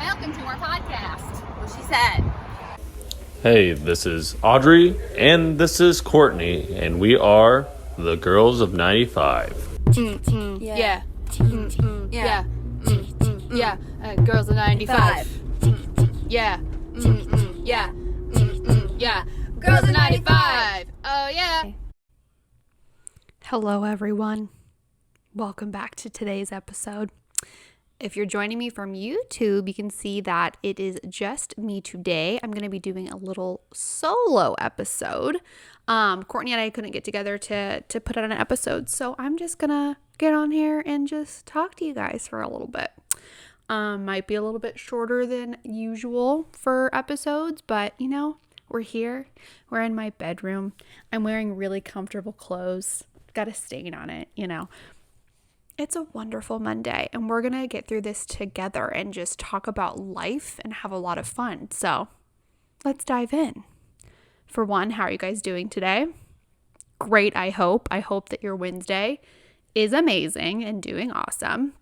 Welcome to our podcast. What she said. Hey, this is Audrey, and this is Courtney, and we are the Girls of 95. Yeah. Girls of 95. Yeah. Yeah. Girls of 95. Oh, yeah. Hello, everyone. Welcome back to today's episode. If you're joining me from YouTube, you can see that it is just me today. I'm going to be doing a little solo episode. Courtney and I couldn't get together to put out an episode, so I'm just going to get on here and just talk to you guys for a little bit. Might be a little bit shorter than usual for episodes, but you know, we're here. We're in my bedroom. I'm wearing really comfortable clothes. Got a stain on it, you know. It's a wonderful Monday, and we're going to get through this together and just talk about life and have a lot of fun. So let's dive in. For one, how are you guys doing today? Great, I hope. I hope that your Wednesday is amazing and doing awesome.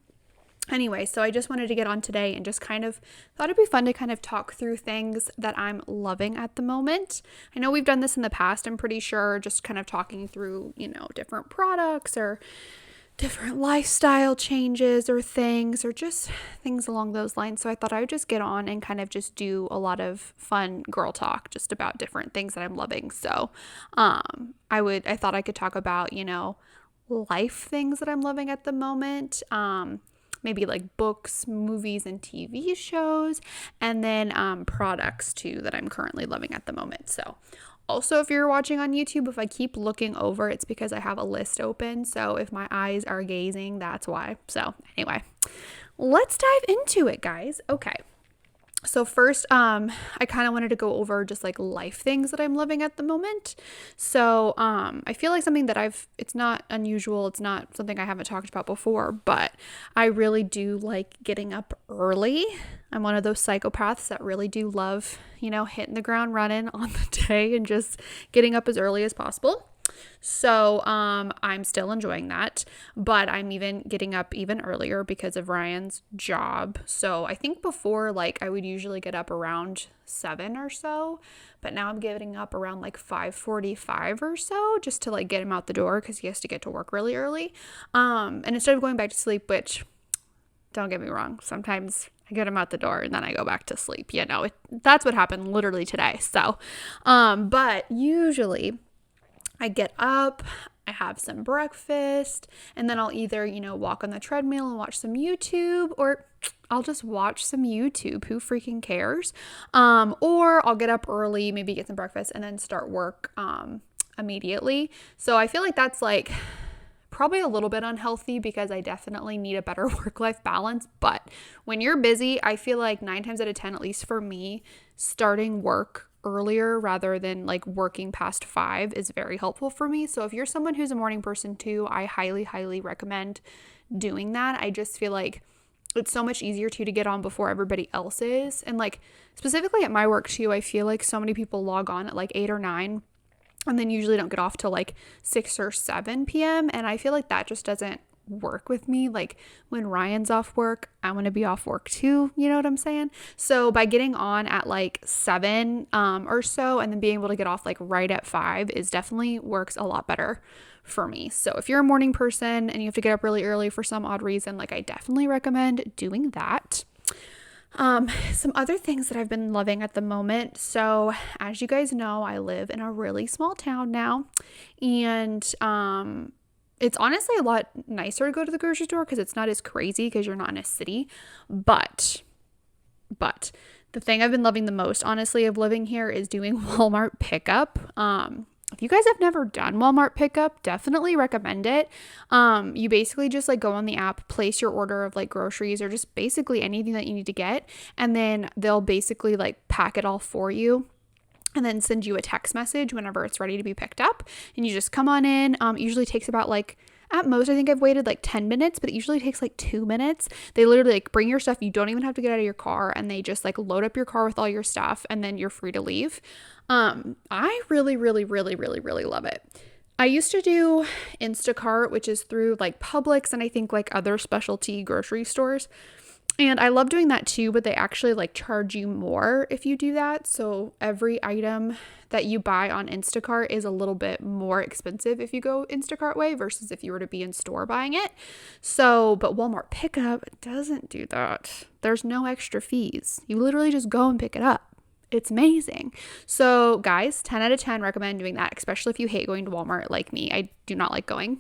Anyway, so I just wanted to get on today and just kind of thought it'd be fun to kind of talk through things that I'm loving at the moment. I know we've done this in the past, I'm pretty sure, just kind of talking through, you know, different products or different lifestyle changes or things or just things along those lines. So I thought I would just get on and kind of just do a lot of fun girl talk just about different things that I'm loving. So I thought I could talk about, you know, life things that I'm loving at the moment. Maybe like books, movies, and TV shows, and then products too that I'm currently loving at the moment. So also, if you're watching on YouTube, if I keep looking over, it's because I have a list open. So if my eyes are gazing, that's why. So anyway, let's dive into it, guys. Okay. So first, I kind of wanted to go over just like life things that I'm loving at the moment. So I feel like something that it's not unusual. It's not something I haven't talked about before, but I really do like getting up early. I'm one of those psychopaths that really do love, you know, hitting the ground running on the day and just getting up as early as possible. So I'm still enjoying that, but I'm even getting up even earlier because of Ryan's job. So I think before, like, I would usually get up around 7 or so, but now I'm getting up around like 5:45 or so just to like get him out the door because he has to get to work really early. And instead of going back to sleep, which don't get me wrong, sometimes I get him out the door and then I go back to sleep. You know, that's what happened literally today. So, but usually I get up, I have some breakfast, and then I'll either, you know, walk on the treadmill and watch some YouTube, or I'll just watch some YouTube. Who freaking cares? Or I'll get up early, maybe get some breakfast, and then start work immediately. So I feel like that's like probably a little bit unhealthy because I definitely need a better work-life balance. But when you're busy, I feel like 9 times out of 10, at least for me, starting work earlier rather than like working past 5 is very helpful for me. So if you're someone who's a morning person too, I highly recommend doing that. I just feel like it's so much easier to get on before everybody else is. And like specifically at my work too, I feel like so many people log on at like 8 or 9 and then usually don't get off till like 6 or 7 p.m. And I feel like that just doesn't work with me. Like when Ryan's off work, I want to be off work too, you know what I'm saying? So by getting on at like 7 or so and then being able to get off like right at 5 is definitely works a lot better for me. So if you're a morning person and you have to get up really early for some odd reason, like I definitely recommend doing that. Some other things that I've been loving at the moment. So as you guys know, I live in a really small town now, and it's honestly a lot nicer to go to the grocery store because it's not as crazy because you're not in a city. But the thing I've been loving the most, honestly, of living here is doing Walmart pickup. If you guys have never done Walmart pickup, definitely recommend it. You basically just like go on the app, place your order of like groceries or just basically anything that you need to get, and then they'll basically like pack it all for you and then send you a text message whenever it's ready to be picked up. And you just come on in. It usually takes about like, at most, I think I've waited like 10 minutes, but it usually takes like 2 minutes. They literally like bring your stuff. You don't even have to get out of your car, and they just like load up your car with all your stuff, and then you're free to leave. I really love it. I used to do Instacart, which is through like Publix and I think like other specialty grocery stores. And I love doing that too, but they actually like charge you more if you do that. So every item that you buy on Instacart is a little bit more expensive if you go Instacart way versus if you were to be in store buying it. So, but Walmart pickup doesn't do that. There's no extra fees. You literally just go and pick it up. It's amazing. So guys, 10 out of 10 recommend doing that, especially if you hate going to Walmart like me. I do not like going.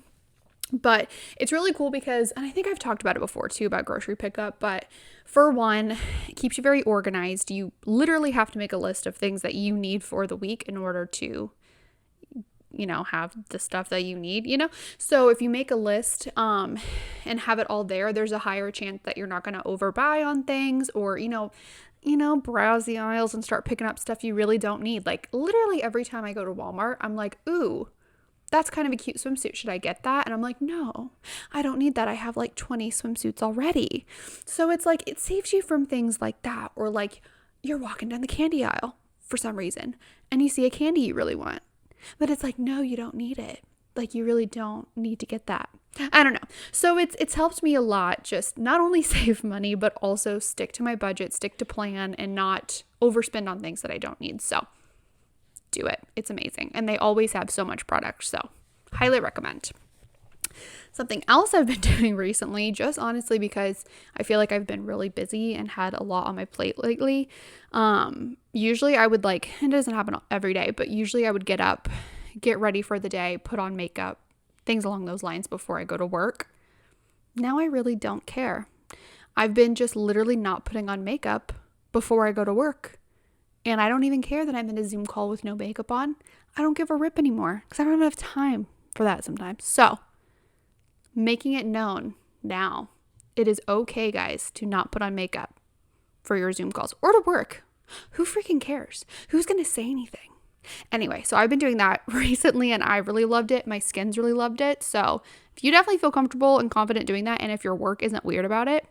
But it's really cool because, and I think I've talked about it before too, about grocery pickup, but for one, it keeps you very organized. You literally have to make a list of things that you need for the week in order to, have the stuff that you need, So if you make a list and have it all there, there's a higher chance that you're not going to overbuy on things or, browse the aisles and start picking up stuff you really don't need. Like literally every time I go to Walmart, I'm like, ooh, that's kind of a cute swimsuit. Should I get that? And I'm like, no, I don't need that. I have like 20 swimsuits already. So it's like, it saves you from things like that. Or like you're walking down the candy aisle for some reason and you see a candy you really want. But it's like, no, you don't need it. Like you really don't need to get that. I don't know. So it's helped me a lot, just not only save money, but also stick to my budget, stick to plan, and not overspend on things that I don't need. So do it. It's amazing. And they always have so much product. So highly recommend. Something else I've been doing recently, just honestly because I feel like I've been really busy and had a lot on my plate lately. Usually I would it doesn't happen every day, but usually I would get up, get ready for the day, put on makeup, things along those lines before I go to work. Now I really don't care. I've been just literally not putting on makeup before I go to work. And I don't even care that I'm in a Zoom call with no makeup on. I don't give a rip anymore because I don't have enough time for that sometimes. So making it known now, it is okay, guys, to not put on makeup for your Zoom calls or to work. Who freaking cares? Who's going to say anything? Anyway, so I've been doing that recently and I really loved it. My skin's really loved it. So if you definitely feel comfortable and confident doing that, and if your work isn't weird about it,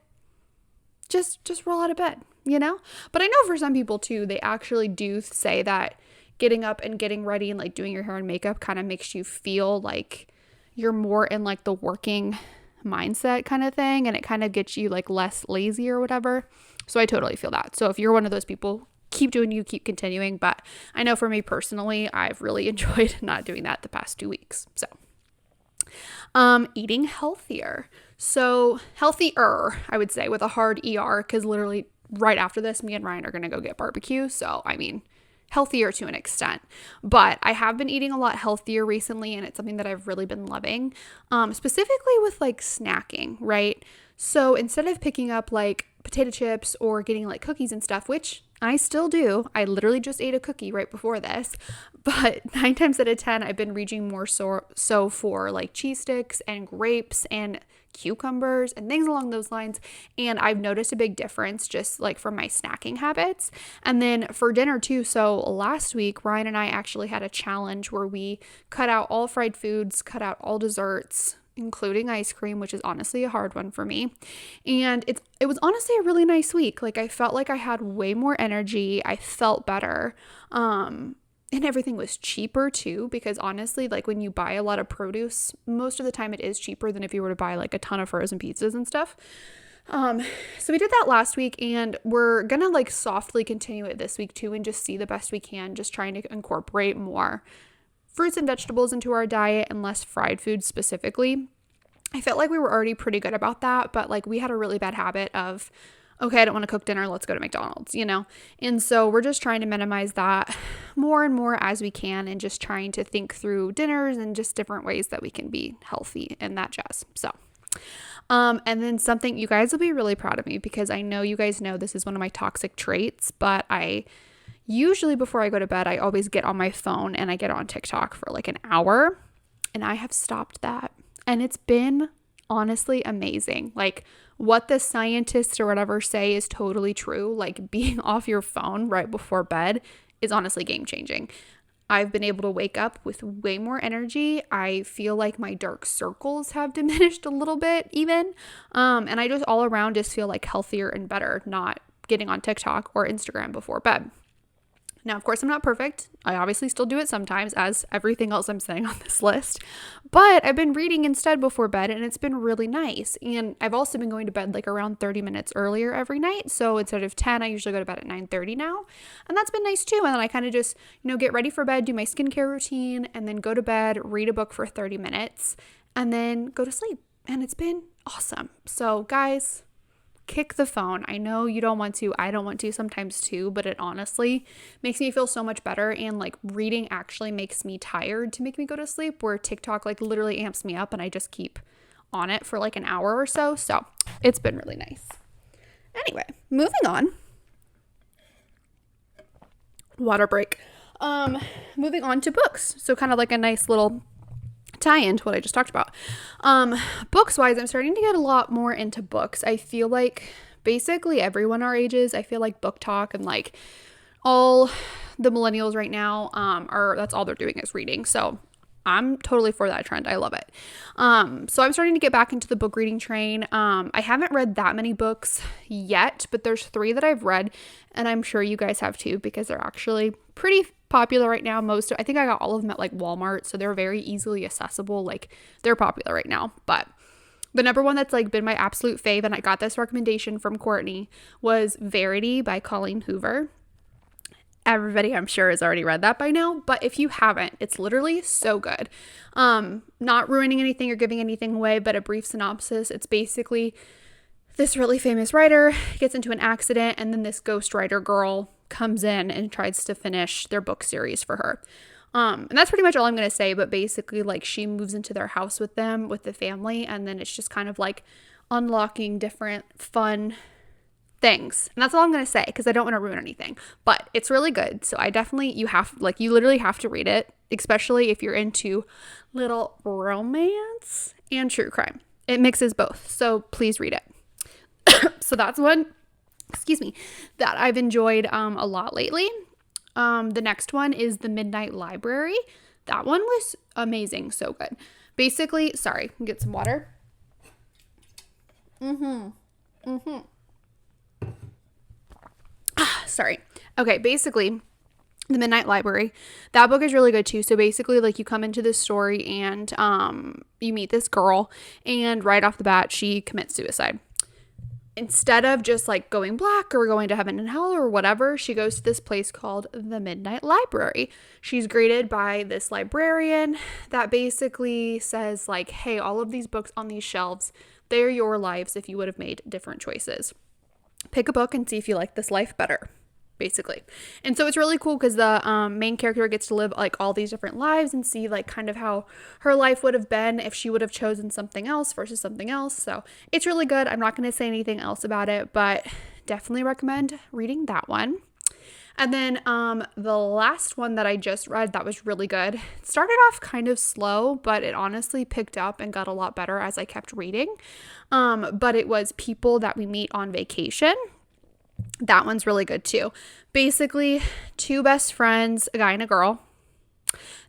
just roll out of bed, But I know for some people too, they actually do say that getting up and getting ready and like doing your hair and makeup kind of makes you feel like you're more in like the working mindset kind of thing. And it kind of gets you like less lazy or whatever. So I totally feel that. So if you're one of those people, keep doing you, keep continuing. But I know for me personally, I've really enjoyed not doing that the past 2 weeks. So eating healthier. So healthier, I would say, with a hard ER, because literally right after this, me and Ryan are going to go get barbecue. So, healthier to an extent. But I have been eating a lot healthier recently, and it's something that I've really been loving, specifically with like snacking, right? So instead of picking up like potato chips or getting like cookies and stuff, which I still do. I literally just ate a cookie right before this, but 9 times out of 10, I've been reaching more so for like cheese sticks and grapes and cucumbers and things along those lines. And I've noticed a big difference just like from my snacking habits. And then for dinner too. So last week, Ryan and I actually had a challenge where we cut out all fried foods, cut out all desserts, including ice cream, which is honestly a hard one for me. And it was honestly a really nice week. Like I felt like I had way more energy. I felt better. And everything was cheaper too, because honestly, like when you buy a lot of produce, most of the time it is cheaper than if you were to buy like a ton of frozen pizzas and stuff. So we did that last week, and we're gonna like softly continue it this week too and just see the best we can, just trying to incorporate more fruits and vegetables into our diet and less fried foods specifically. I felt like we were already pretty good about that, but like we had a really bad habit of, okay, I don't want to cook dinner, let's go to McDonald's, And so we're just trying to minimize that more and more as we can, and just trying to think through dinners and just different ways that we can be healthy and that jazz. So, and then something, you guys will be really proud of me, because I know you guys know this is one of my toxic traits, but I usually before I go to bed, I always get on my phone and I get on TikTok for like an hour, and I have stopped that. And it's been honestly amazing. Like what the scientists or whatever say is totally true. Like being off your phone right before bed is honestly game changing. I've been able to wake up with way more energy. I feel like my dark circles have diminished a little bit even. And I just all around just feel like healthier and better, not getting on TikTok or Instagram before bed. Now, of course, I'm not perfect. I obviously still do it sometimes, as everything else I'm saying on this list. But I've been reading instead before bed, and it's been really nice. And I've also been going to bed like around 30 minutes earlier every night. So instead of 10, I usually go to bed at 9:30 now. And that's been nice too. And then I kind of just, get ready for bed, do my skincare routine, and then go to bed, read a book for 30 minutes, and then go to sleep. And it's been awesome. So guys, kick the phone. I know you don't want to. I don't want to sometimes too, but it honestly makes me feel so much better. And like reading actually makes me tired to make me go to sleep, where TikTok like literally amps me up and I just keep on it for like an hour or so. So it's been really nice. Anyway, moving on. Water break. Moving on to books. So kind of like a nice little tie into what I just talked about. Books wise, I'm starting to get a lot more into books. I feel like basically everyone our ages, I feel like book talk and like all the millennials right now that's all they're doing is reading. So I'm totally for that trend. I love it. So I'm starting to get back into the book reading train. I haven't read that many books yet, but there's 3 that I've read, and I'm sure you guys have too, because they're actually pretty popular right now. I think I got all of them at like Walmart, so they're very easily accessible. Like they're popular right now. But the number one that's like been my absolute fave, and I got this recommendation from Courtney, was Verity by Colleen Hoover. Everybody, I'm sure, has already read that by now, but if you haven't, it's literally so good. Not ruining anything or giving anything away, but a brief synopsis. It's basically this really famous writer gets into an accident, and then this ghostwriter girl comes in and tries to finish their book series for her. And that's pretty much all I'm going to say, but basically like she moves into their house with them, with the family, and then it's just kind of like unlocking different fun things. And that's all I'm going to say, because I don't want to ruin anything, but it's really good. So I definitely, you literally have to read it, especially if you're into little romance and true crime. It mixes both. So please read it. So that's one, that I've enjoyed a lot lately. The next one is The Midnight Library. That one was amazing. So good. Basically, sorry, get some water. Sorry. Okay, basically, The Midnight Library. That book is really good too. So basically, like you come into this story and you meet this girl, and right off the bat, she commits suicide. Instead of just like going black or going to heaven and hell or whatever, she goes to this place called the Midnight Library. She's greeted by this librarian that basically says like, hey, all of these books on these shelves, they're your lives if you would have made different choices. Pick a book and see if you like this life better, basically. And so it's really cool because the main character gets to live like all these different lives and see like kind of how her life would have been if she would have chosen something else versus something else. So it's really good. I'm not going to say anything else about it, but definitely recommend reading that one. And then the last one that I just read that was really good. It started off kind of slow, but it honestly picked up and got a lot better as I kept reading. But it was People That We Meet on Vacation. That one's really good too. Basically, 2 best friends, a guy and a girl.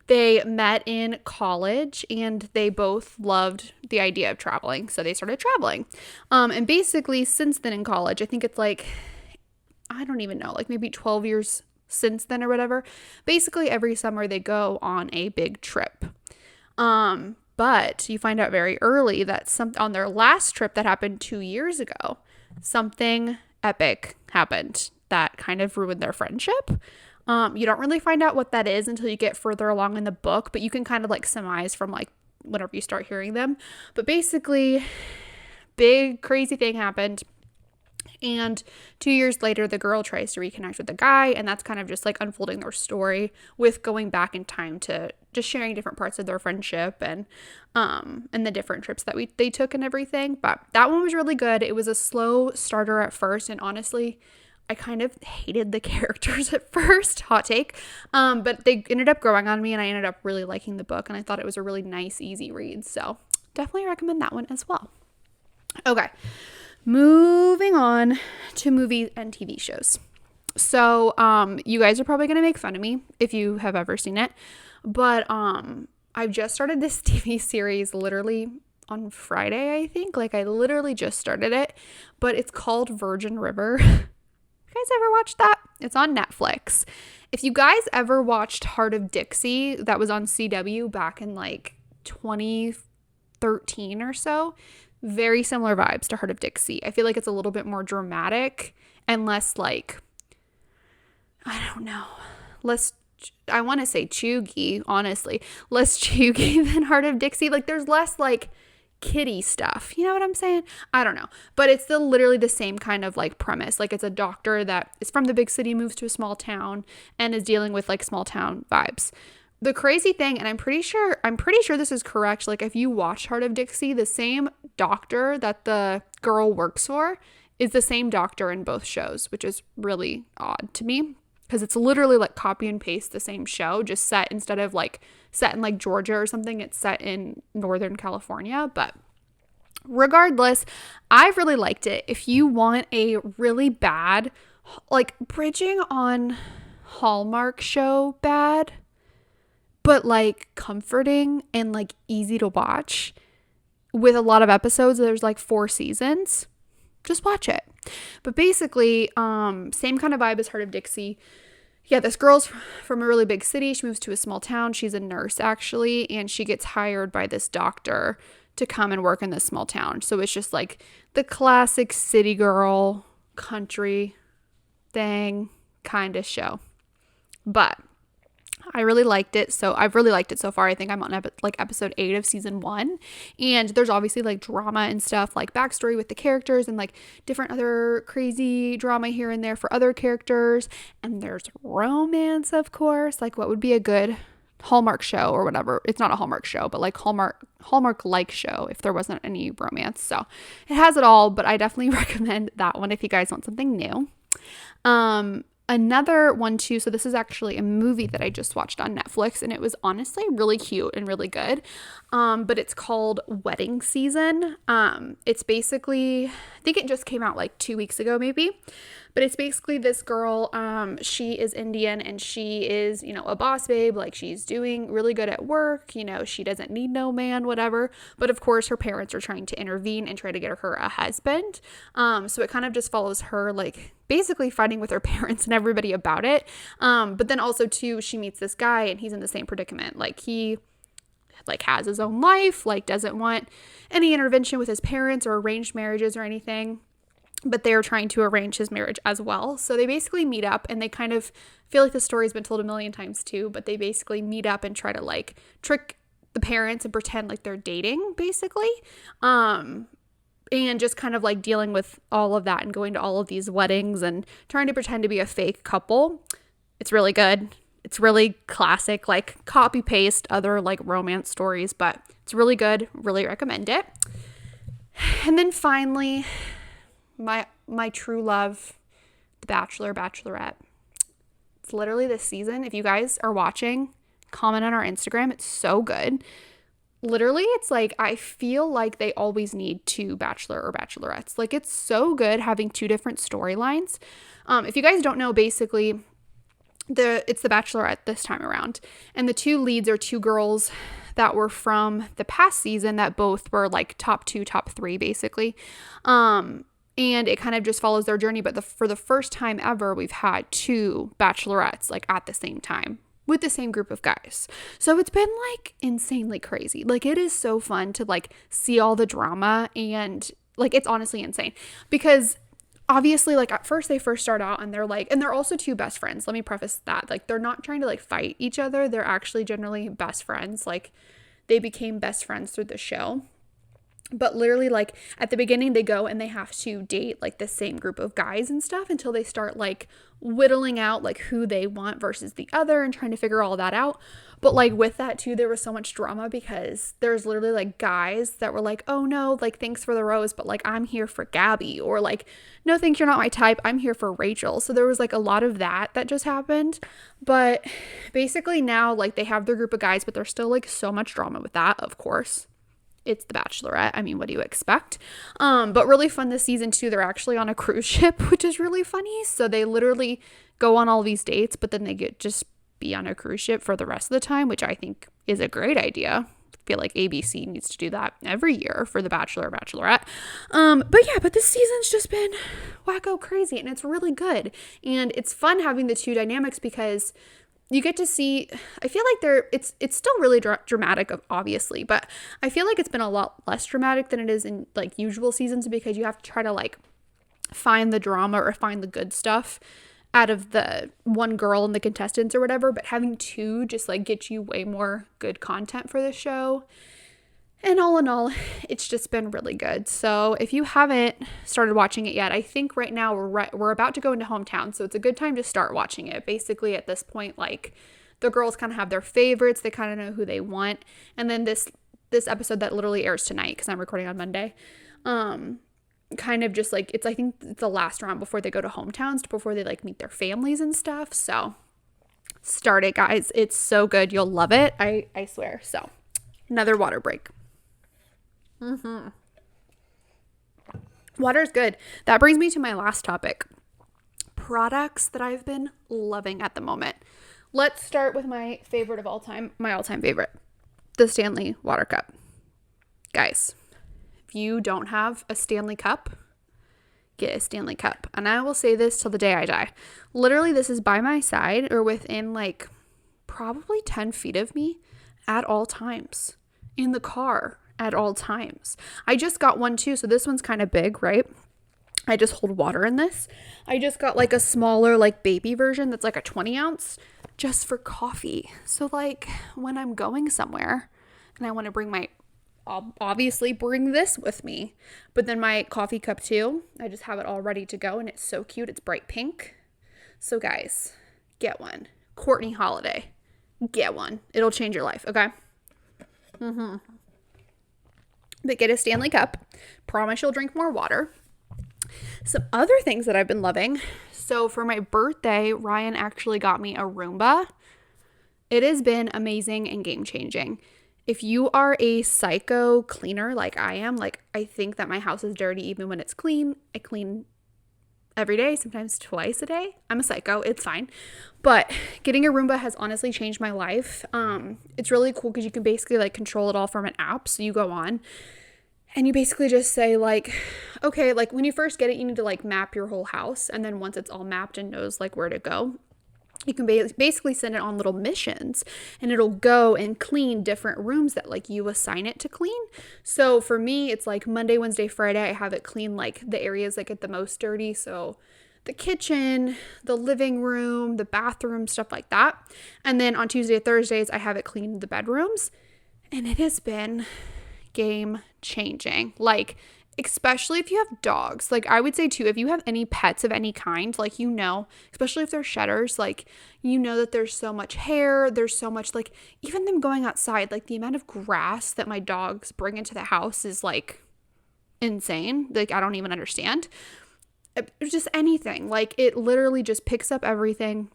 They met in college and they both loved the idea of traveling. So they started traveling. And basically, since then in college, I think it's like, I don't even know, like maybe 12 years since then or whatever. Basically, every summer they go on a big trip. But you find out very early that on their last trip that happened 2 years ago, something epic happened that kind of ruined their friendship. You don't really find out what that is until you get further along in the book, but you can kind of like surmise from like whenever you start hearing them. But basically, big crazy thing happened. And 2 years later, the girl tries to reconnect with the guy, and that's kind of just like unfolding their story with going back in time to just sharing different parts of their friendship and the different trips that they took and everything. But that one was really good. It was a slow starter at first, and honestly, I kind of hated the characters at first, hot take, but they ended up growing on me, and I ended up really liking the book, and I thought it was a really nice, easy read. So definitely recommend that one as well. Okay. Moving on to movies and TV shows. So, you guys are probably going to make fun of me if you have ever seen it, but I've just started this TV series literally on Friday, I think. Like, I literally just started it, but it's called Virgin River. You guys ever watched that? It's on Netflix. If you guys ever watched Heart of Dixie, that was on CW back in like 2013 or so, very similar vibes to Heart of Dixie. I feel like it's a little bit more dramatic and less like, I don't know, I want to say chuggy, honestly, less chuggy than Heart of Dixie. Like there's less like kiddie stuff. You know what I'm saying? I don't know. But it's still literally the same kind of like premise. Like it's a doctor that is from the big city, moves to a small town and is dealing with like small town vibes. The crazy thing, and I'm pretty sure this is correct. Like if you watch Heart of Dixie, the same doctor that the girl works for is the same doctor in both shows, which is really odd to me because it's literally like copy and paste the same show, just set instead of like set in like Georgia or something, it's set in Northern California. But regardless, I've really liked it. If you want a really bad, like bridging on Hallmark show bad, but like comforting and like easy to watch with a lot of episodes, there's like 4 seasons, just watch it. But basically, same kind of vibe as Heart of Dixie. Yeah, this girl's from a really big city. She moves to a small town. She's a nurse, actually, and she gets hired by this doctor to come and work in this small town. So it's just like the classic city girl, country thing kind of show. But I really liked it. So I've really liked it so far. I think I'm on episode 8 of season 1. And there's obviously like drama and stuff, like backstory with the characters and like different other crazy drama here and there for other characters. And there's romance, of course, like what would be a good Hallmark show or whatever. It's not a Hallmark show, but like Hallmark-like show if there wasn't any romance. So it has it all, but I definitely recommend that one if you guys want something new. Another one too, so this is actually a movie that I just watched on Netflix and it was honestly really cute and really good. But it's called Wedding Season. It's basically, I think it just came out like 2 weeks ago maybe. But it's basically this girl, she is Indian and she is, a boss babe. Like she's doing really good at work. She doesn't need no man, whatever. But of course her parents are trying to intervene and try to get her a husband. So it kind of just follows her like basically fighting with her parents and everybody about it. But then also too, she meets this guy and he's in the same predicament. Like he has his own life, like doesn't want any intervention with his parents or arranged marriages or anything. But they're trying to arrange his marriage as well. So they basically meet up and they kind of feel like the story's been told a million times too, but they basically meet up and try to like trick the parents and pretend like they're dating basically. And just kind of like dealing with all of that and going to all of these weddings and trying to pretend to be a fake couple. It's really good. It's really classic, like copy paste other like romance stories, but it's really good. Really recommend it. And then finally, my true love, The Bachelor, Bachelorette. It's literally this season. If you guys are watching, comment on our Instagram. It's so good. Literally, it's like I feel like they always need 2 Bachelor or Bachelorettes. Like it's so good having 2 different storylines. If you guys don't know, basically it's The Bachelorette this time around. And the 2 leads are 2 girls that were from the past season that both were like top 2, top 3 basically. And it kind of just follows their journey. But for the first time ever, we've had 2 bachelorettes like at the same time with the same group of guys. So it's been like insanely crazy. Like it is so fun to like see all the drama and like it's honestly insane because obviously like at first they start out and they're like, and they're also 2 best friends. Let me preface that. Like they're not trying to like fight each other. They're actually generally best friends. Like they became best friends through the show. But literally like at the beginning they go and they have to date like the same group of guys and stuff until they start like whittling out like who they want versus the other and trying to figure all that out. But like with that too, there was so much drama because there's literally like guys that were like, oh no, like thanks for the rose, but like I'm here for Gabby, or like, no thanks, you're not my type, I'm here for Rachel. So there was like a lot of that just happened. But basically now like they have their group of guys, but there's still like so much drama with that, of course. It's The Bachelorette. I mean, what do you expect? But really fun this season too. They're actually on a cruise ship, which is really funny. So they literally go on all these dates, but then they get just be on a cruise ship for the rest of the time, which I think is a great idea. feel like ABC needs to do that every year for The Bachelor or Bachelorette. But this season's just been wacko crazy, and it's really good. And it's fun having the two dynamics because you get to see, I feel like it's still really dramatic, obviously, but I feel like it's been a lot less dramatic than it is in like usual seasons because you have to try to like find the drama or find the good stuff out of the one girl and the contestants or whatever, but having two just like get you way more good content for the show. And all in all, it's just been really good. So if you haven't started watching it yet, I think right now we're about to go into hometown, so it's a good time to start watching it. Basically, at this point, like the girls kind of have their favorites, they kind of know who they want, and then this episode that literally airs tonight because I'm recording on Monday, kind of just like I think it's the last round before they go to hometowns, before they like meet their families and stuff. So start it, guys. It's so good. You'll love it. I swear. So another water break. Water is good. That brings me to my last topic. Products that I've been loving at the moment. Let's start with my favorite of all time, my all-time favorite, the Stanley water cup. Guys, if you don't have a Stanley cup, get a Stanley cup. And I will say this till the day I die. Literally, this is by my side or within like probably 10 feet of me at all times. In the car at all times. I just got one too, so this one's kind of big, right? I just hold water in this. I just got like a smaller like baby version that's like a 20 ounce just for coffee. So like when I'm going somewhere and I want to bring I'll obviously bring this with me, but then my coffee cup too, I just have it all ready to go, and it's so cute. It's bright pink. So guys, get one. Courtney Holiday, get one. It'll change your life, okay? But get a Stanley cup. Promise you'll drink more water. Some other things that I've been loving. So for my birthday, Ryan actually got me a Roomba. It has been amazing and game-changing. If you are a psycho cleaner like I am, like I think that my house is dirty even when it's clean. I clean every day, sometimes twice a day. I'm a psycho. It's fine. But getting a Roomba has honestly changed my life. It's really cool because you can basically like control it all from an app. So you go on and you basically just say like, okay, like when you first get it, you need to like map your whole house. And then once it's all mapped and knows like where to go, you can basically send it on little missions, and it'll go and clean different rooms that like you assign it to clean. So for me, it's like Monday, Wednesday, Friday, I have it clean like the areas that get the most dirty. So the kitchen, the living room, the bathroom, stuff like that. And then on Tuesday, Thursdays, I have it clean the bedrooms, and it has been game changing. Like, especially if you have dogs. Like I would say too, if you have any pets of any kind, like, you know, especially if they're shedders, like, you know that there's so much hair, there's so much, like, even them going outside, like the amount of grass that my dogs bring into the house is like insane. Like I don't even understand. It's just anything. Like it literally just picks up everything,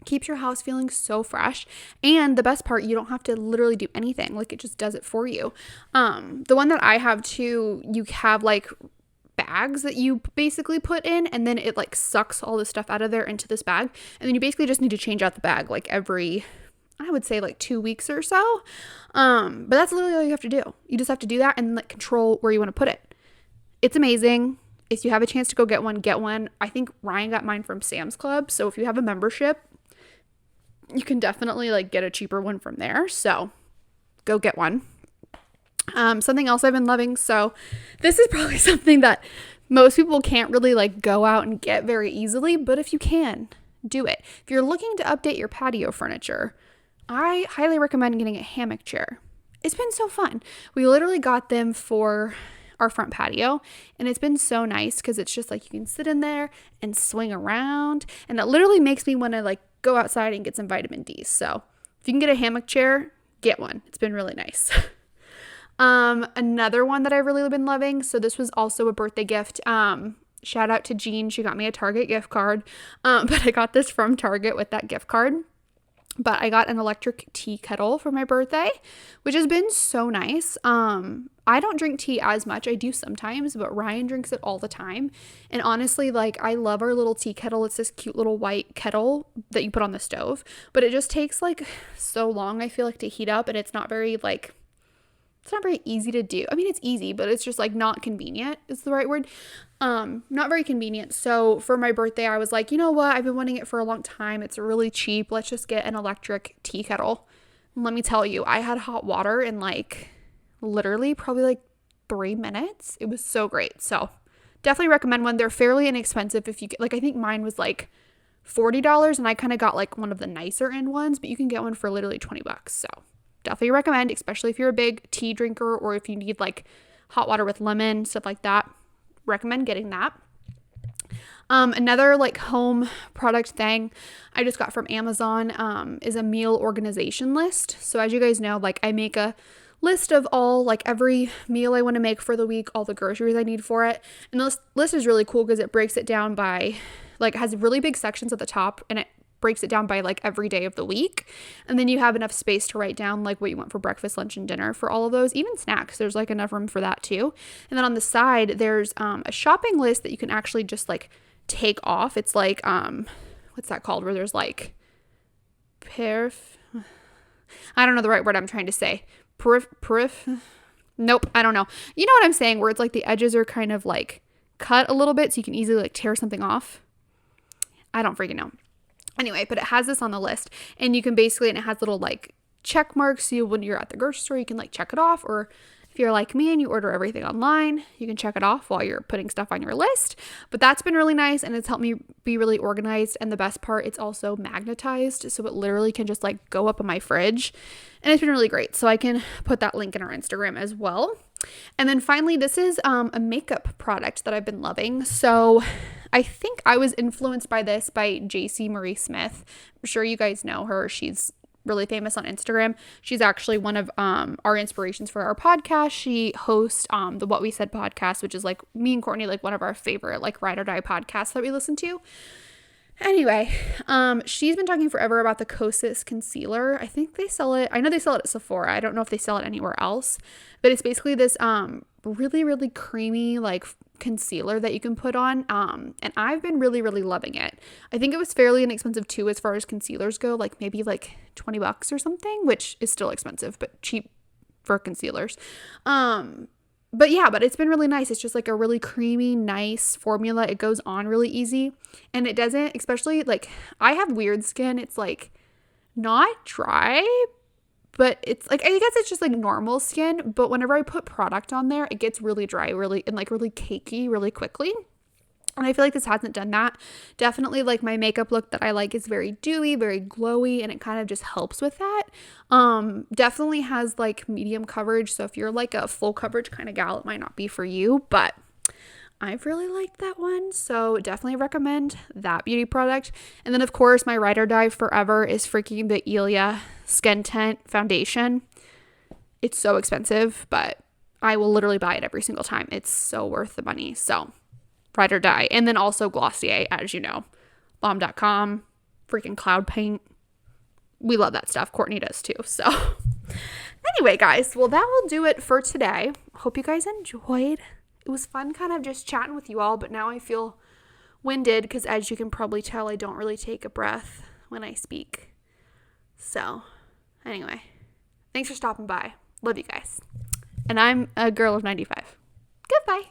keeps your house feeling so fresh. And the best part, you don't have to literally do anything. Like it just does it for you. The one that I have too, you have like bags that you basically put in, and then it like sucks all the stuff out of there into this bag. And then you basically just need to change out the bag like every, I would say like 2 weeks or so. But that's literally all you have to do. You just have to do that and like control where you want to put it. It's amazing. If you have a chance to go get one, get one. I think Ryan got mine from Sam's Club. So if you have a membership, you can definitely like get a cheaper one from there. So go get one. Something else I've been loving. So this is probably something that most people can't really like go out and get very easily, but if you can, do it. If you're looking to update your patio furniture, I highly recommend getting a hammock chair. It's been so fun. We literally got them for our front patio, and it's been so nice because it's just like you can sit in there and swing around, and it literally makes me want to like go outside and get some vitamin D. So if you can get a hammock chair, get one. It's been really nice. Another one that I've really been loving, so this was also a birthday gift. Shout out to Jean. She got me a Target gift card, but I got this from Target with that gift card. But I got an electric tea kettle for my birthday, which has been so nice. I don't drink tea as much. I do sometimes, but Ryan drinks it all the time. And honestly, like, I love our little tea kettle. It's this cute little white kettle that you put on the stove, but it just takes like so long, I feel like, to heat up, and it's not very like, it's not very easy to do. I mean, it's easy, but it's just like not convenient is the right word. Not very convenient. So for my birthday, I was like, you know what? I've been wanting it for a long time. It's really cheap. Let's just get an electric tea kettle. And let me tell you, I had hot water in like literally probably like 3 minutes. It was so great. So definitely recommend one. They're fairly inexpensive if you get, like, I think mine was like $40 and I kind of got like one of the nicer end ones, but you can get one for literally $20. So definitely recommend, especially if you're a big tea drinker or if you need like hot water with lemon, stuff like that. Recommend getting that. Another like home product thing I just got from Amazon is a meal organization list. So as you guys know, like I make a list of all like every meal I want to make for the week, all the groceries I need for it. And this list is really cool because it breaks it down by like it has really big sections at the top and it breaks it down by like every day of the week. And then you have enough space to write down like what you want for breakfast, lunch, and dinner for all of those, even snacks. There's like enough room for that too. And then on the side, there's a shopping list that you can actually just like take off. It's like, what's that called? Where there's like I don't know the right word I'm trying to say. Nope, I don't know. You know what I'm saying? Where it's like the edges are kind of like cut a little bit so you can easily like tear something off. I don't freaking know. Anyway, but it has this on the list and you can basically, and it has little like check marks. So when you're at the grocery store, you can like check it off. Or if you're like me and you order everything online, you can check it off while you're putting stuff on your list. But that's been really nice and it's helped me be really organized. And the best part, it's also magnetized. So it literally can just like go up on my fridge and it's been really great. So I can put that link in our Instagram as well. And then finally, this is a makeup product that I've been loving. So I think I was influenced by this by JC Marie Smith. I'm sure you guys know her. She's really famous on Instagram. She's actually one of our inspirations for our podcast. She hosts the What We Said podcast, which is like me and Courtney, like one of our favorite like ride or die podcasts that we listen to. Anyway, she's been talking forever about the Kosas concealer. I think they sell it. I know they sell it at Sephora. I don't know if they sell it anywhere else, but it's basically this really, really creamy like concealer that you can put on. And I've been really, really loving it. I think it was fairly inexpensive too, as far as concealers go, like maybe like $20 or something, which is still expensive, but cheap for concealers. But yeah, but it's been really nice. It's just like a really creamy, nice formula. It goes on really easy and it doesn't, especially like I have weird skin. It's like not dry, but it's like, I guess it's just like normal skin. But whenever I put product on there, it gets really dry, really, and like really cakey really quickly. And I feel like this hasn't done that. Definitely like my makeup look that I like is very dewy, very glowy, and it kind of just helps with that. Definitely has like medium coverage. So if you're like a full coverage kind of gal, it might not be for you, but I've really liked that one. So definitely recommend that beauty product. And then of course my ride or die forever is freaking the alllllll Skin Tint foundation. It's so expensive, but I will literally buy it every single time. It's so worth the money. So ride or die. And then also Glossier, as you know, bomb.com, freaking cloud paint. We love that stuff. Courtney does too. So anyway, guys, well, that will do it for today. Hope you guys enjoyed. It was fun kind of just chatting with you all, but now I feel winded because as you can probably tell, I don't really take a breath when I speak. So anyway, thanks for stopping by. Love you guys. And I'm a girl of 95. Goodbye.